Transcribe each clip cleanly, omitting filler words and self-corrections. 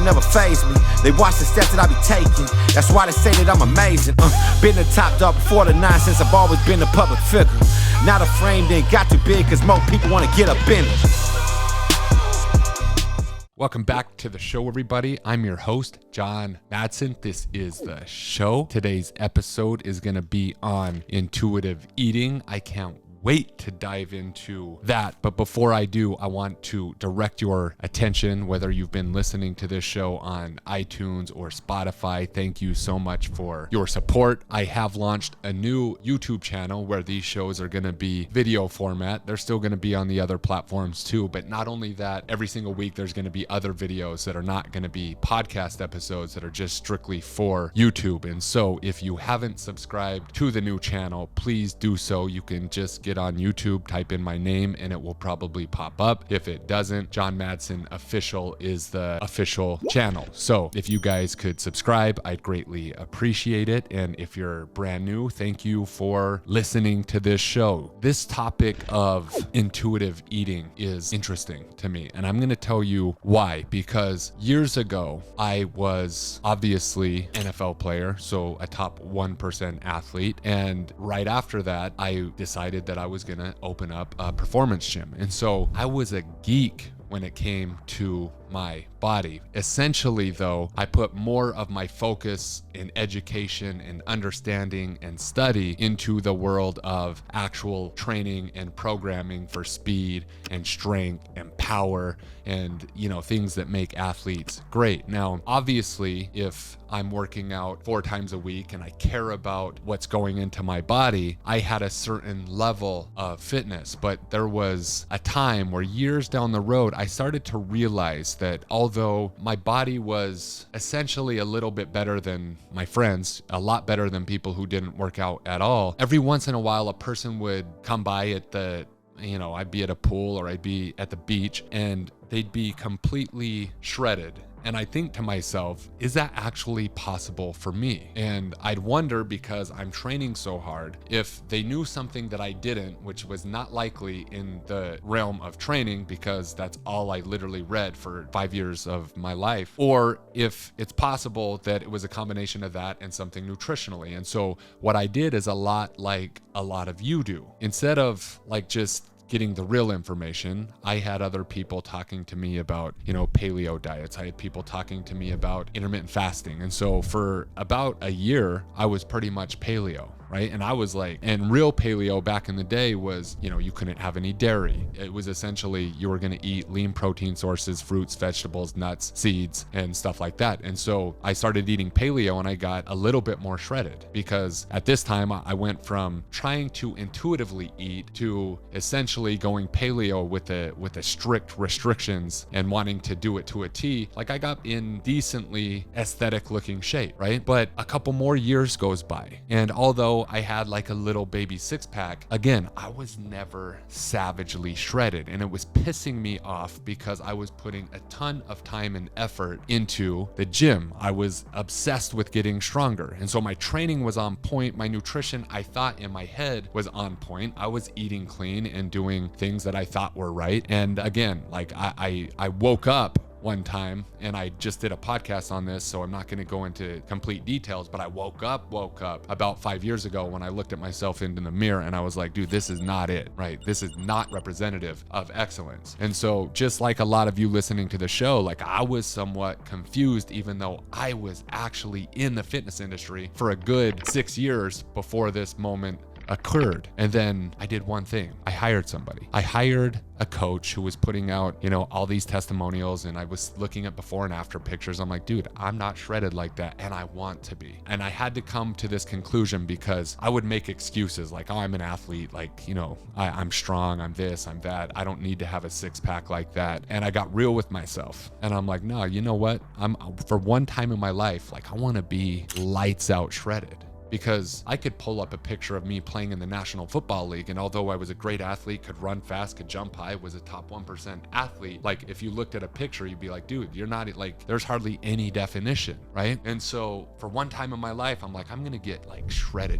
never faze me. They watch the steps that I be taking. That's why they say that I'm amazing. Been the top dog before the nonsense. I've always been a public figure. Now the frame didn't got too big, cause more people wanna get up in it. Welcome back to the show, everybody. I'm your host, John Madsen. This is the show. Today's episode is going to be on intuitive eating. I can't wait to dive into that. But before I do, I want to direct your attention, whether you've been listening to this show on iTunes or Spotify. Thank you so much for your support. I have launched a new YouTube channel where these shows are going to be video format. They're still going to be on the other platforms too. But not only that, every single week there's going to be other videos that are not going to be podcast episodes that are just strictly for YouTube. And so if you haven't subscribed to the new channel, please do so. You can just get on YouTube, type in my name, and it will probably pop up. If it doesn't, John Madsen Official is the official channel. So if you guys could subscribe, I'd greatly appreciate it. And if you're brand new, thank you for listening to this show. This topic of intuitive eating is interesting to me, and I'm going to tell you why. Because years ago, I was obviously NFL player, so a top 1% athlete. And right after that, I decided that I was going to open up a performance gym. And so I was a geek when it came to my body. Essentially, though, I put more of my focus in education and understanding and study into the world of actual training and programming for speed and strength and power and, things that make athletes great. Now, obviously, if I'm working out 4 times a week and I care about what's going into my body, I had a certain level of fitness. But there was a time where years down the road, I started to realize that although my body was essentially a little bit better than my friends, a lot better than people who didn't work out at all, every once in a while a person would come by at I'd be at a pool or I'd be at the beach and they'd be completely shredded. And I think to myself, is that actually possible for me? And I'd wonder, because I'm training so hard, if they knew something that I didn't, which was not likely in the realm of training, because that's all I literally read for 5 years of my life, or if it's possible that it was a combination of that and something nutritionally. And so what I did is a lot like a lot of you do. Instead of just getting the real information, I had other people talking to me about, paleo diets. I had people talking to me about intermittent fasting. And so for about a year, I was pretty much paleo, right? And I was and real paleo back in the day was, you couldn't have any dairy. It was essentially, you were going to eat lean protein sources, fruits, vegetables, nuts, seeds, and stuff like that. And so I started eating paleo and I got a little bit more shredded, because at this time I went from trying to intuitively eat to essentially going paleo with a strict restrictions and wanting to do it to a T. I got in decently aesthetic looking shape, right? But a couple more years goes by, and although I had a little baby 6-pack, again, I was never savagely shredded, and it was pissing me off because I was putting a ton of time and effort into the gym. I was obsessed with getting stronger, and so my training was on point. My nutrition, I thought in my head, was on point. I was eating clean and doing things that I thought were right. And again, I woke up one time, and I just did a podcast on this, so I'm not going to go into complete details, but I woke up about 5 years ago when I looked at myself in the mirror and I was like, dude, this is not it, right? This is not representative of excellence. And so just like a lot of you listening to the show, I was somewhat confused, even though I was actually in the fitness industry for a good 6 years before this moment occurred. And then I did one thing. I hired somebody. I hired a coach who was putting out, all these testimonials, and I was looking at before and after pictures. I'm like, dude, I'm not shredded like that, and I want to be. And I had to come to this conclusion, because I would make excuses oh, I'm an athlete, I'm strong, I'm this, I'm that. I don't need to have a 6-pack like that. And I got real with myself, and I'm like, no, you know what? For one time in my life, I want to be lights out shredded. because I could pull up a picture of me playing in the National Football League, and although I was a great athlete, could run fast, could jump high, was a top 1% athlete, like if you looked at a picture, you'd be like, dude, you're not, like, there's hardly any definition, right? And so for one time in my life, I'm like, I'm gonna get like shredded.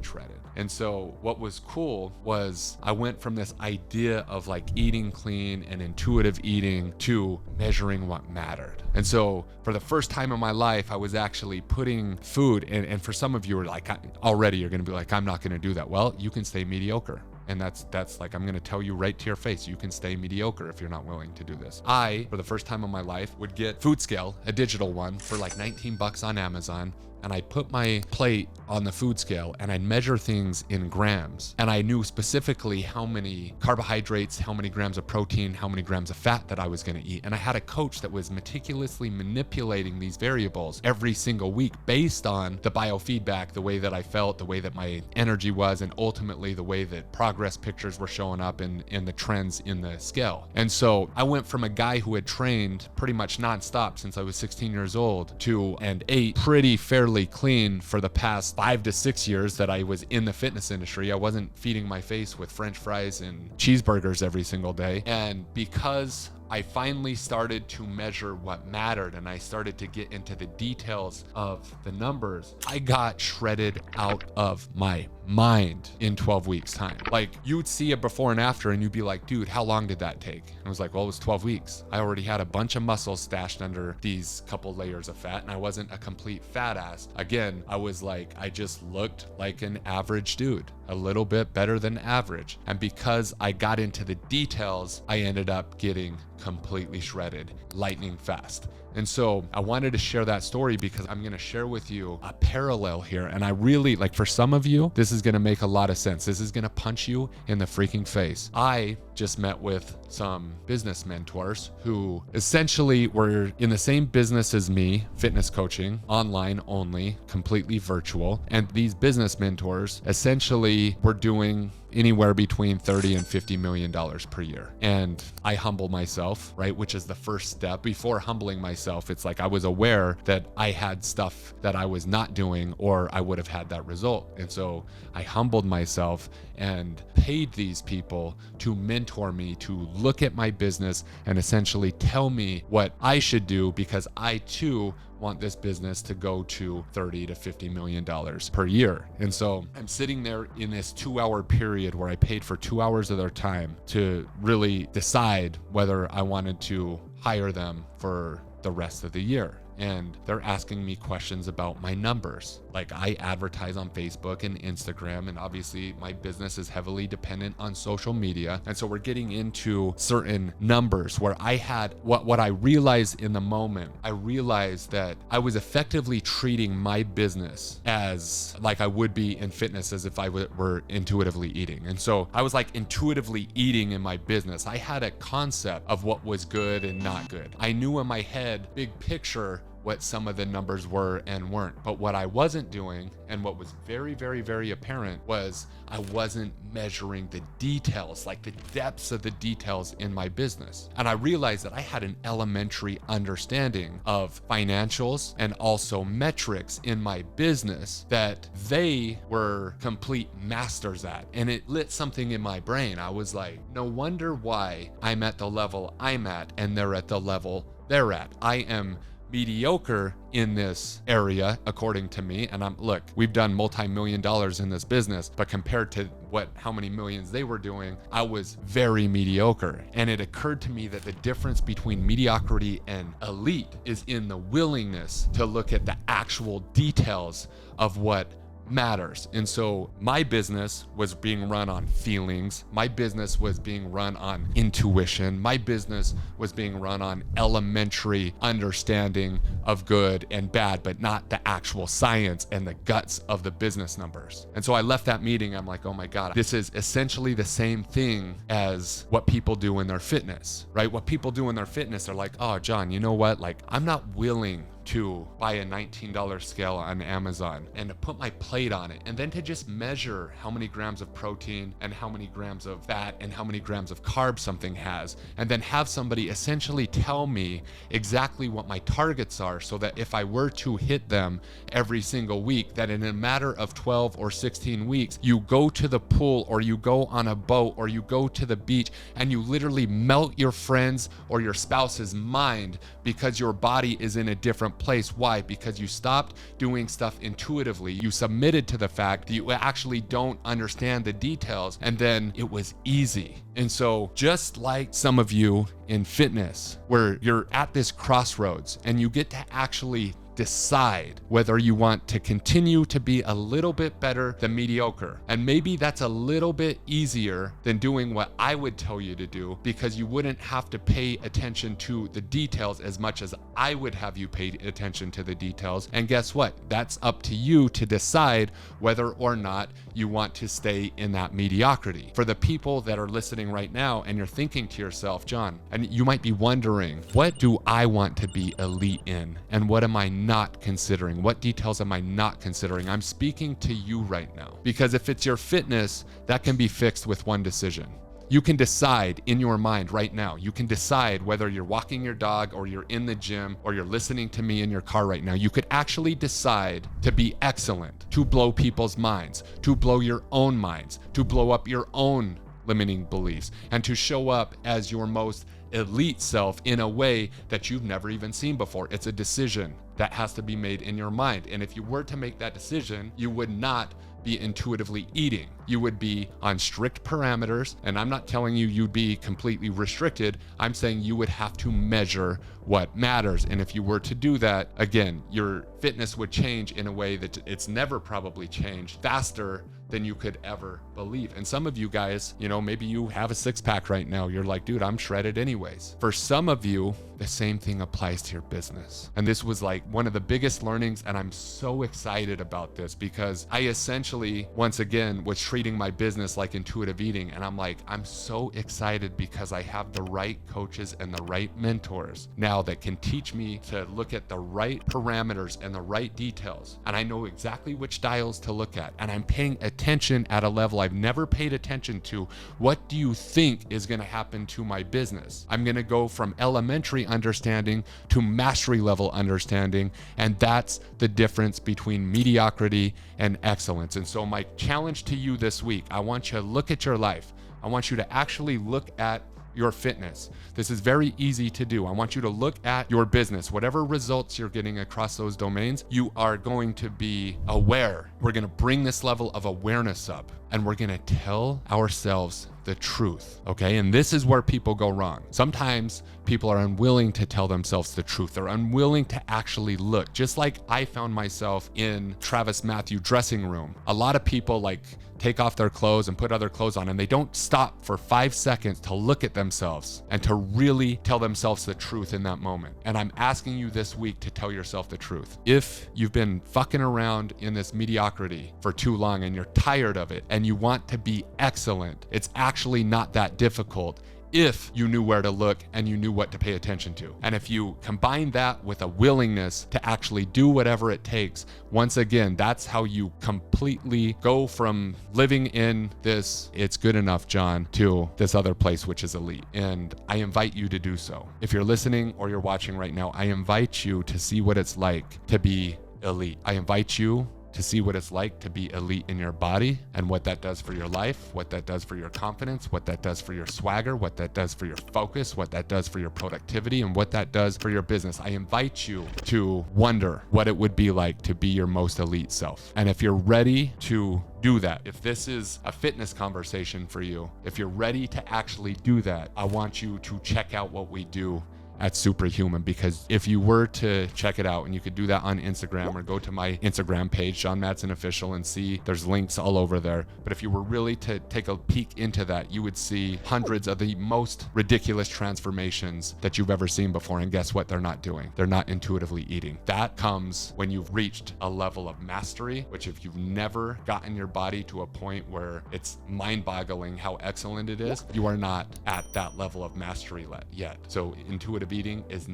And so what was cool was I went from this idea of like eating clean and intuitive eating to measuring what mattered. And so for the first time in my life, I was actually putting food, and for some of you are like, already you're gonna be like, I'm not gonna do that. Well, you can stay mediocre. And that's like, I'm gonna tell you right to your face, you can stay mediocre if you're not willing to do this. I, for the first time in my life, would get Food Scale, a digital one, for like 19 bucks on Amazon. And I'd put my plate on the food scale and I'd measure things in grams. And I knew specifically how many carbohydrates, how many grams of protein, how many grams of fat that I was gonna eat. And I had a coach that was meticulously manipulating these variables every single week based on the biofeedback, the way that I felt, the way that my energy was, and ultimately the way that progress pictures were showing up in the trends in the scale. And so I went from a guy who had trained pretty much nonstop since I was 16 years old and ate pretty fairly clean for the past 5 to 6 years that I was in the fitness industry. I wasn't feeding my face with French fries and cheeseburgers every single day. And because I finally started to measure what mattered and I started to get into the details of the numbers, I got shredded out of my mind in 12 weeks time. Like, you'd see a before and after and you'd be like, dude, how long did that take? And I was like, well, it was 12 weeks. I already had a bunch of muscles stashed under these couple layers of fat, and I wasn't a complete fat ass. Again, I was like, I just looked like an average dude, a little bit better than average. And because I got into the details, I ended up getting completely shredded, lightning fast. And so I wanted to share that story because I'm going to share with you a parallel here. And I really, like, for some of you, this is going to make a lot of sense. This is going to punch you in the freaking face. I just met with some business mentors who essentially were in the same business as me, fitness coaching, online only, completely virtual. And these business mentors essentially were doing anywhere between 30 and $50 million per year. And I humble myself, right? Which is the first step. Before humbling myself, it's like I was aware that I had stuff that I was not doing, or I would have had that result. And so I humbled myself and paid these people to mentor me, to look at my business and essentially tell me what I should do, because I too want this business to go to 30 to $50 million per year. And so I'm sitting there in this 2-hour period where I paid for 2 hours of their time to really decide whether I wanted to hire them for the rest of the year. And they're asking me questions about my numbers. Like, I advertise on Facebook and Instagram, and obviously my business is heavily dependent on social media. And so we're getting into certain numbers where I had what I realized in the moment. I realized that I was effectively treating my business as like I would be in fitness, as if I were intuitively eating. And so I was like intuitively eating in my business. I had a concept of what was good and not good. I knew in my head, big picture, what some of the numbers were and weren't. But what I wasn't doing, and what was very, very, very apparent, was I wasn't measuring the details, like the depths of the details in my business. And I realized that I had an elementary understanding of financials and also metrics in my business that they were complete masters at. And it lit something in my brain. I was like, no wonder why I'm at the level I'm at and they're at the level they're at. I am mediocre in this area, according to me. And look, we've done multi-million dollars in this business, but compared to how many millions they were doing, I was very mediocre. And it occurred to me that the difference between mediocrity and elite is in the willingness to look at the actual details of what matters. And so my business was being run on feelings. My business was being run on intuition. My business was being run on elementary understanding of good and bad, but not the actual science and the guts of the business numbers. And so I left that meeting. I'm like, oh my God, this is essentially the same thing as what people do in their fitness, right? What people do in their fitness, they're like, oh, John, you know what? Like, I'm not willing to buy a $19 scale on Amazon and to put my plate on it, and then to just measure how many grams of protein and how many grams of fat and how many grams of carbs something has, and then have somebody essentially tell me exactly what my targets are, so that if I were to hit them every single week, that in a matter of 12 or 16 weeks, you go to the pool or you go on a boat or you go to the beach and you literally melt your friends or your spouse's mind because your body is in a different place. Why? Because you stopped doing stuff intuitively. You submitted to the fact that you actually don't understand the details, and then it was easy. And so just like some of you in fitness, where you're at this crossroads and you get to actually decide whether you want to continue to be a little bit better than mediocre. And maybe that's a little bit easier than doing what I would tell you to do, because you wouldn't have to pay attention to the details as much as I would have you pay attention to the details. And guess what? That's up to you to decide whether or not you want to stay in that mediocrity. For the people that are listening right now and you're thinking to yourself, John, and you might be wondering, what do I want to be elite in? And what am I not considering? What details am I not considering? I'm speaking to you right now, because if it's your fitness, that can be fixed with one decision. You can decide in your mind right now. You can decide whether you're walking your dog or you're in the gym or you're listening to me in your car right now. You could actually decide to be excellent, to blow people's minds, to blow your own minds, to blow up your own limiting beliefs, and to show up as your most elite self in a way that you've never even seen before. It's a decision that has to be made in your mind. And if you were to make that decision, you would not be intuitively eating. You would be on strict parameters. And I'm not telling you you'd be completely restricted. I'm saying you would have to measure what matters. And if you were to do that, again, your fitness would change in a way that it's never probably changed faster than you could ever believe. And some of you guys, maybe you have a six-pack right now. You're like, dude, I'm shredded anyways. For some of you, the same thing applies to your business. And this was like one of the biggest learnings. And I'm so excited about this, because I essentially, once again, was treating my business like intuitive eating. And I'm like, I'm so excited because I have the right coaches and the right mentors now that can teach me to look at the right parameters and the right details. And I know exactly which dials to look at. And I'm paying attention at a level I've never paid attention to. What do you think is going to happen to my business? I'm going to go from elementary understanding to mastery level understanding. And that's the difference between mediocrity and excellence. And so my challenge to you this week, I want you to look at your life. I want you to actually look at your fitness. This is very easy to do. I want you to look at your business. Whatever results you're getting across those domains, you are going to be aware. We're going to bring this level of awareness up, and we're going to tell ourselves the truth, okay? And this is where people go wrong. Sometimes people are unwilling to tell themselves the truth. They're unwilling to actually look. Just like I found myself in Travis Matthew dressing room. A lot of people take off their clothes and put other clothes on, and they don't stop for 5 seconds to look at themselves and to really tell themselves the truth in that moment. And I'm asking you this week to tell yourself the truth. If you've been fucking around in this mediocrity for too long and you're tired of it and you want to be excellent, it's actually not that difficult if you knew where to look and you knew what to pay attention to. And if you combine that with a willingness to actually do whatever it takes, once again, that's how you completely go from living in this, it's good enough, John, to this other place, which is elite. And I invite you to do so. If you're listening or you're watching right now, I invite you to see what it's like to be elite. I invite you to see what it's like to be elite in your body and what that does for your life, what that does for your confidence, what that does for your swagger, what that does for your focus, what that does for your productivity, and what that does for your business. I invite you to wonder what it would be like to be your most elite self. And if you're ready to do that, if this is a fitness conversation for you, if you're ready to actually do that, I want you to check out what we do at Superhuman, because if you were to check it out, and you could do that on Instagram or go to my Instagram page, John Madsen Official, and see there's links all over there. But if you were really to take a peek into that, you would see hundreds of the most ridiculous transformations that you've ever seen before. And guess what? They're not doing. They're not intuitively eating. That comes when you've reached a level of mastery, which if you've never gotten your body to a point where it's mind-boggling how excellent it is, you are not at that level of mastery yet. So intuitive intuitive eating is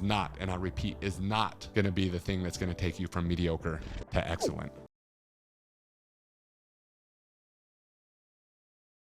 not, and I repeat, is not going to be the thing that's going to take you from mediocre to excellent.